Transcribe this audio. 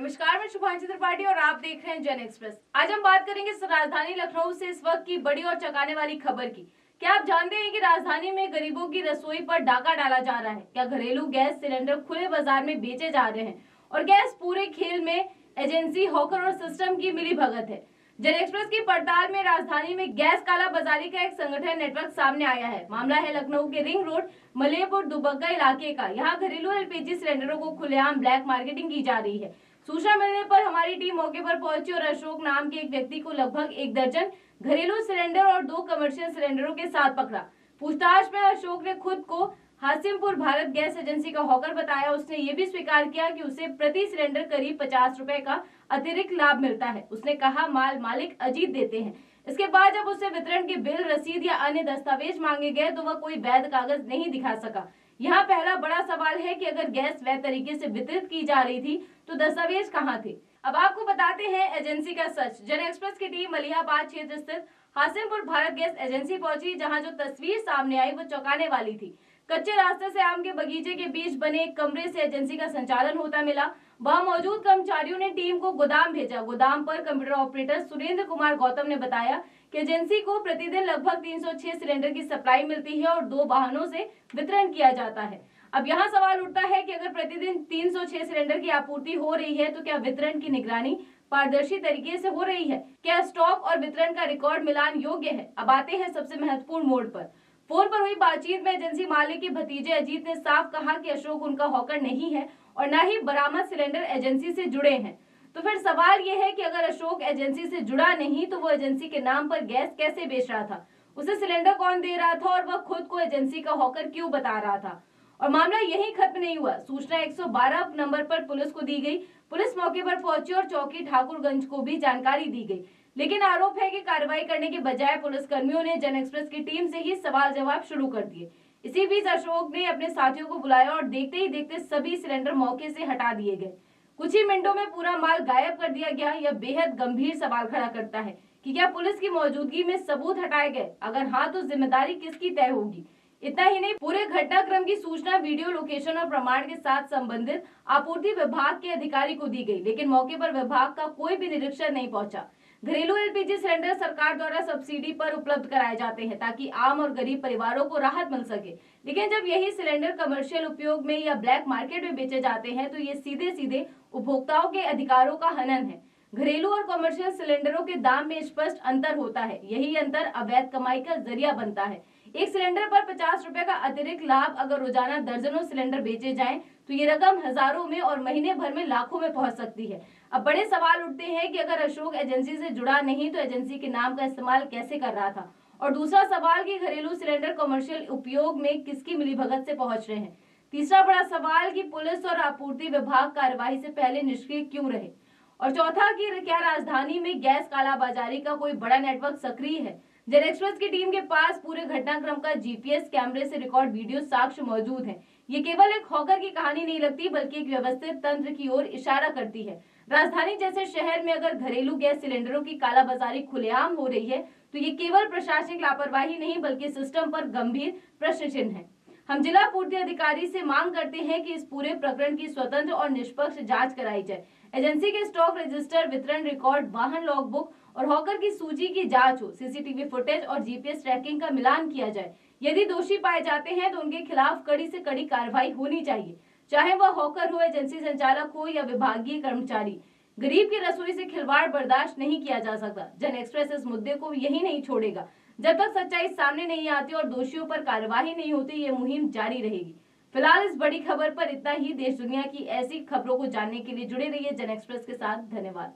नमस्कार, मैं शुभांशी त्रिपाठी और आप देख रहे हैं जन एक्सप्रेस। आज हम बात करेंगे राजधानी लखनऊ से इस वक्त की बड़ी और चौंकाने वाली खबर की। क्या आप जानते हैं कि राजधानी में गरीबों की रसोई पर डाका डाला जा रहा है? क्या घरेलू गैस सिलेंडर खुले बाजार में बेचे जा रहे हैं? और क्या इस पूरे खेल में एजेंसी, हॉकर और सिस्टम की मिली भगत है? जन एक्सप्रेस की पड़ताल में राजधानी में गैस काला बाजारी का एक संगठन नेटवर्क सामने आया है। मामला है लखनऊ के रिंग रोड मलेपुर दुबग्गा इलाके का। यहाँ घरेलू एलपीजी सिलेंडरों को खुलेआम ब्लैक मार्केटिंग की जा रही है। सूचना मिलने पर हमारी टीम मौके पर पहुंची और अशोक नाम के एक व्यक्ति को लगभग 1 दर्जन घरेलू सिलेंडर और 2 कमर्शियल सिलेंडरों के साथ पकड़ा। पूछताछ में अशोक ने खुद को हासिमपुर भारत गैस एजेंसी का हॉकर बताया। उसने ये भी स्वीकार किया कि उसे प्रति सिलेंडर करीब 50 रुपए का अतिरिक्त लाभ मिलता है। उसने कहा माल मालिक अजीत देते हैं। इसके बाद जब उसे वितरण के बिल, रसीद या अन्य दस्तावेज मांगे गए तो वह कोई वैध कागज नहीं दिखा सका। यहाँ पहला बड़ा सवाल है कि अगर गैस वैध तरीके से वितरित की जा रही थी तो दस्तावेज कहाँ थे? अब आपको बताते हैं एजेंसी का सच। जन एक्सप्रेस की टीम मलिहाबाद क्षेत्र स्थित हासिमपुर भारत गैस एजेंसी पहुंची, जहां जो तस्वीर सामने आई वो चौंकाने वाली थी। कच्चे रास्ते से आम के बगीचे के बीच बने एक कमरे से एजेंसी का संचालन होता मिला। वहां मौजूद कर्मचारियों ने टीम को गोदाम भेजा। गोदाम पर कंप्यूटर ऑपरेटर सुरेंद्र कुमार गौतम ने बताया कि एजेंसी को प्रतिदिन लगभग 306 सिलेंडर की सप्लाई मिलती है और 2 वाहनों से वितरण किया जाता है। अब यहाँ सवाल उठता है कि अगर प्रतिदिन 306 सिलेंडर की आपूर्ति हो रही है तो क्या वितरण की निगरानी पारदर्शी तरीके से हो रही है? क्या स्टॉक और वितरण का रिकॉर्ड मिलान योग्य है? अब आते हैं सबसे महत्वपूर्ण मोड़ पर। फोन पर हुई बातचीत में एजेंसी मालिक के भतीजे अजीत ने साफ कहा कि अशोक उनका हॉकर नहीं है और न ही बरामद सिलेंडर एजेंसी से जुड़े हैं। तो फिर सवाल यह है कि अगर अशोक एजेंसी से जुड़ा नहीं तो वो एजेंसी के नाम पर गैस कैसे बेच रहा था? उसे सिलेंडर कौन दे रहा था और वह खुद को एजेंसी का हॉकर क्यों बता रहा था? और मामला यही खत्म नहीं हुआ। सूचना 112 नंबर पर पुलिस को दी गई। पुलिस मौके पर पहुंची और चौकी ठाकुरगंज को भी जानकारी दी गई। लेकिन आरोप है कि कार्रवाई करने के बजाय पुलिस कर्मियों ने जन एक्सप्रेस की टीम से ही सवाल जवाब शुरू कर दिए। इसी बीच अशोक ने अपने साथियों को बुलाया और देखते ही देखते सभी सिलेंडर मौके से हटा दिए गए। कुछ ही मिनटों में पूरा माल गायब कर दिया गया। यह बेहद गंभीर सवाल खड़ा करता है कि क्या पुलिस की मौजूदगी में सबूत हटाए गए? अगर हाँ तो जिम्मेदारी किसकी तय होगी? इतना ही नहीं, पूरे घटनाक्रम की सूचना वीडियो, लोकेशन और प्रमाण के साथ संबंधित आपूर्ति विभाग के अधिकारी को दी गई, लेकिन मौके पर विभाग का कोई भी निरीक्षण नहीं पहुंचा। घरेलू एलपीजी सिलेंडर सरकार द्वारा सब्सिडी पर उपलब्ध कराए जाते हैं ताकि आम और गरीब परिवारों को राहत मिल सके, लेकिन जब यही सिलेंडर कमर्शियल उपयोग में या ब्लैक मार्केट में बेचे जाते हैं तो ये सीधे सीधे उपभोक्ताओं के अधिकारों का हनन है। घरेलू और कमर्शियल सिलेंडरों के दाम में स्पष्ट अंतर होता है। यही अंतर अवैध कमाई का जरिया बनता है। एक सिलेंडर पर 50 रुपए का अतिरिक्त लाभ अगर रोजाना दर्जनों सिलेंडर बेचे जाएं तो ये रकम हजारों में और महीने भर में लाखों में पहुंच सकती है। अब बड़े सवाल उठते हैं कि अगर अशोक एजेंसी से जुड़ा नहीं तो एजेंसी के नाम का इस्तेमाल कैसे कर रहा था? और दूसरा सवाल कि घरेलू सिलेंडर कमर्शियल उपयोग में किसकी मिलीभगत से पहुंच रहे हैं? तीसरा बड़ा सवाल कि पुलिस और आपूर्ति विभाग कार्यवाही से पहले निष्क्रिय क्यों रहे? और चौथा कि क्या राजधानी में गैस कालाबाजारी का कोई बड़ा नेटवर्क सक्रिय है? जन एक्सप्रेस की टीम के पास पूरे घटनाक्रम का जीपीएस कैमरे से रिकॉर्ड वीडियो साक्ष्य मौजूद है। ये केवल एक हॉकर की कहानी नहीं लगती बल्कि एक व्यवस्थित तंत्र की ओर इशारा करती है। राजधानी जैसे शहर में अगर घरेलू गैस सिलेंडरों की कालाबाजारी खुलेआम हो रही है तो ये केवल प्रशासनिक लापरवाही नहीं बल्कि सिस्टम पर गंभीर प्रश्न चिन्ह है। हम जिला पूर्ति अधिकारी से मांग करते हैं कि इस पूरे प्रकरण की स्वतंत्र और निष्पक्ष जांच कराई जाए। एजेंसी के स्टॉक रजिस्टर, वितरण रिकॉर्ड, वाहन लॉगबुक और हॉकर की सूची की जांच हो। सीसीटीवी फुटेज और जीपीएस ट्रैकिंग का मिलान किया जाए। यदि दोषी पाए जाते हैं तो उनके खिलाफ कड़ी से कड़ी कार्रवाई होनी चाहिए, चाहे वह हॉकर हो, एजेंसी संचालक हो या विभागीय कर्मचारी। गरीब की रसोई से खिलवाड़ बर्दाश्त नहीं किया जा सकता। जन एक्सप्रेस इस मुद्दे को यही नहीं छोड़ेगा। जब तक सच्चाई सामने नहीं आती और दोषियों पर कार्यवाही नहीं होती, ये मुहिम जारी रहेगी। फिलहाल इस बड़ी खबर पर इतना ही। देश दुनिया की ऐसी खबरों को जानने के लिए जुड़े रहिए जन एक्सप्रेस के साथ। धन्यवाद।